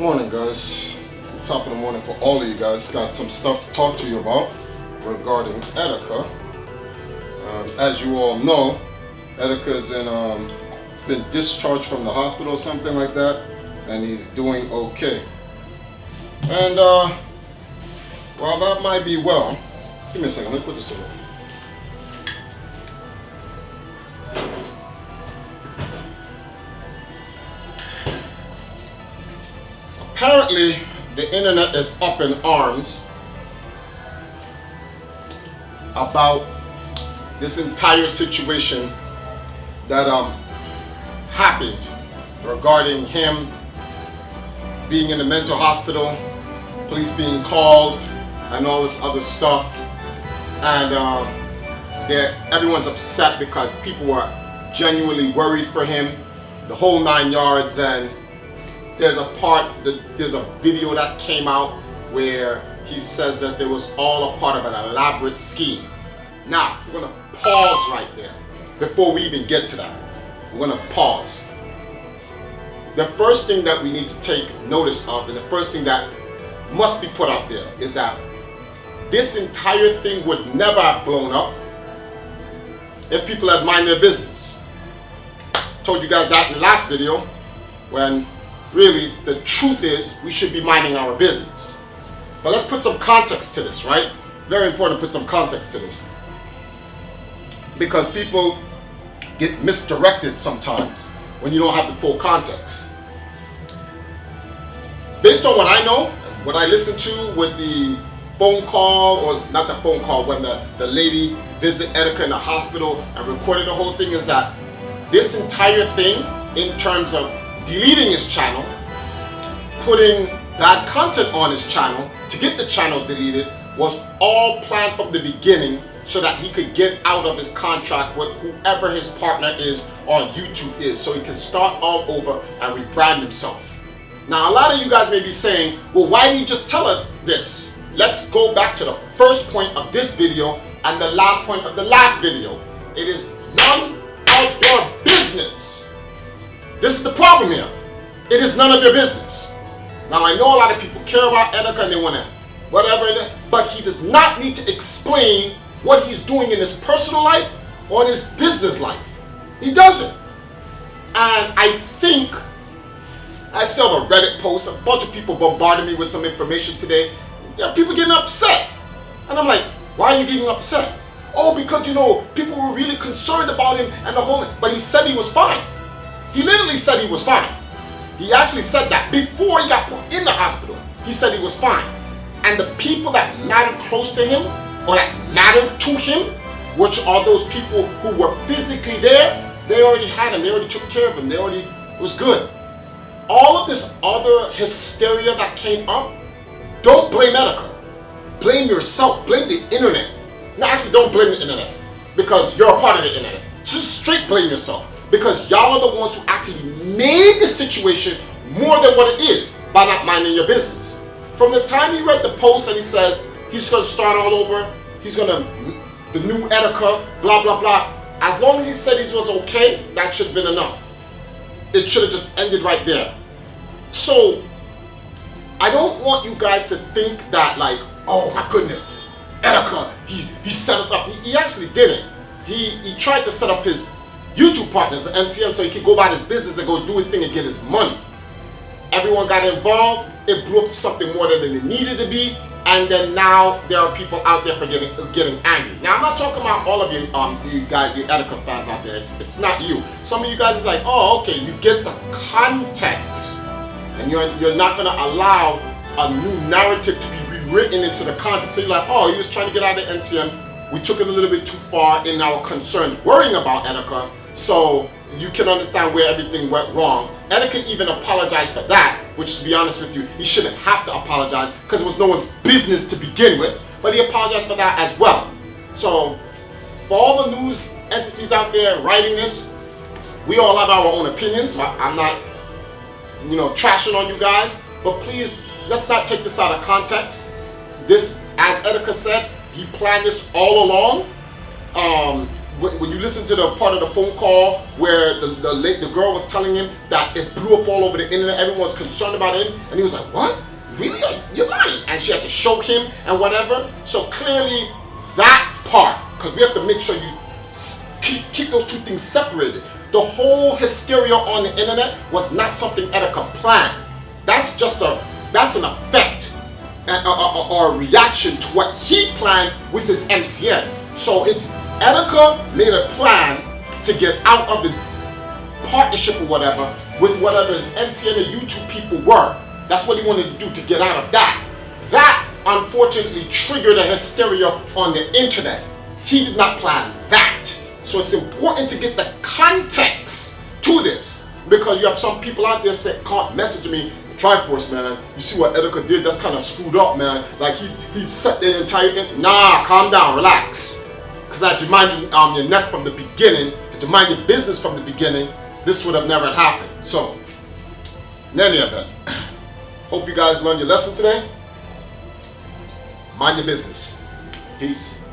Morning, guys. Top of the morning for all of you guys. Got some stuff to talk to you about regarding Etika. As you all know, Etika is he's been discharged from the hospital or something like that, and he's doing okay. And while that might be well, give me a second. Let me put this over. Apparently, the internet is up in arms about this entire situation that happened regarding him being in the mental hospital, police being called, and all this other stuff. And everyone's upset because people were genuinely worried for him, the whole 9 yards. And there's a video that came out where he says that there was all a part of an elaborate scheme. Now, we're gonna pause right there before we even get to that. We're gonna pause. The first thing that we need to take notice of, and the first thing that must be put out there, is that this entire thing would never have blown up if people had mind their business. Told you guys that in the last video, when really the truth is we should be minding our business. But let's put some context to this, right? Very important to put some context to this, because people get misdirected sometimes when you don't have the full context. Based on what I know, what I listened to with the phone call, or not the phone call, when the lady visited Etika in the hospital and recorded the whole thing, is that this entire thing, in terms of deleting his channel, putting bad content on his channel to get the channel deleted, was all planned from the beginning so that he could get out of his contract with whoever his partner is on YouTube is, so he can start all over and rebrand himself. Now, a lot of you guys may be saying, well, why didn't you just tell us this? Let's go back to the first point of this video and the last point of the last video. It is none of your business. This is the problem here. It is none of your business. Now, I know a lot of people care about Etika and they want to whatever, but he does not need to explain what he's doing in his personal life or in his business life. He doesn't. And I think I saw a Reddit post, a bunch of people bombarded me with some information today. There are people getting upset. And I'm like, why are you getting upset? Oh, because, people were really concerned about him and the whole, but he said he was fine. He literally said he was fine. He actually said that before he got put in the hospital. He said he was fine. And the people that mattered close to him, or that mattered to him, which are those people who were physically there, they already had him. They already took care of him. It was good. All of this other hysteria that came up, don't blame Etika. Blame yourself. Blame the internet. No, actually, don't blame the internet, because you're a part of the internet. Just straight blame yourself, because y'all are the ones who actually made the situation more than what it is by not minding your business. From the time he read the post and he says he's going to start all over, the new Etika, blah, blah, blah. As long as he said he was okay, that should have been enough. It should have just ended right there. So, I don't want you guys to think that, like, oh my goodness, Etika, he set us up. He actually didn't. He tried to set up his YouTube partners, the MCM, so he could go about his business and go do his thing and get his money. Everyone got involved. It blew up to something more than it needed to be. And then now there are people out there for getting angry. Now, I'm not talking about all of you, you guys, you Etika fans out there. It's not you. Some of you guys is like, oh, okay, you get the context, and you're not gonna allow a new narrative to be rewritten into the context. So you're like, oh, he was trying to get out of the NCM. We took it a little bit too far in our concerns, worrying about Etika. So you can understand where everything went wrong. Etika even apologized for that, which, to be honest with you, he shouldn't have to apologize, because it was no one's business to begin with. But he apologized for that as well. So for all the news entities out there writing this, we all have our own opinions. So I'm not, trashing on you guys, but please, let's not take this out of context. This, as Etika said, he planned this all along. when you listen to the part of the phone call where the girl was telling him that it blew up all over the internet, everyone was concerned about him, and he was like, what? Really? You're lying. And she had to show him and whatever. So clearly that part, because we have to make sure you keep those two things separated. The whole hysteria on the internet was not something Etika planned. That's an effect or a reaction to what he planned with his MCN. So it's Etika made a plan to get out of his partnership or whatever with whatever his MCN or YouTube people were. That's what he wanted to do, to get out of that. That unfortunately triggered a hysteria on the internet. He did not plan that. So it's important to get the context to this, because you have some people out there can't message me, Triforce, man, you see what Etika did? That's kind of screwed up, man. Like he set the entire thing. Nah, calm down, relax. Because I had to mind your neck from the beginning, had to mind your business from the beginning. This would have never happened. So, in any event, hope you guys learned your lesson today. Mind your business. Peace.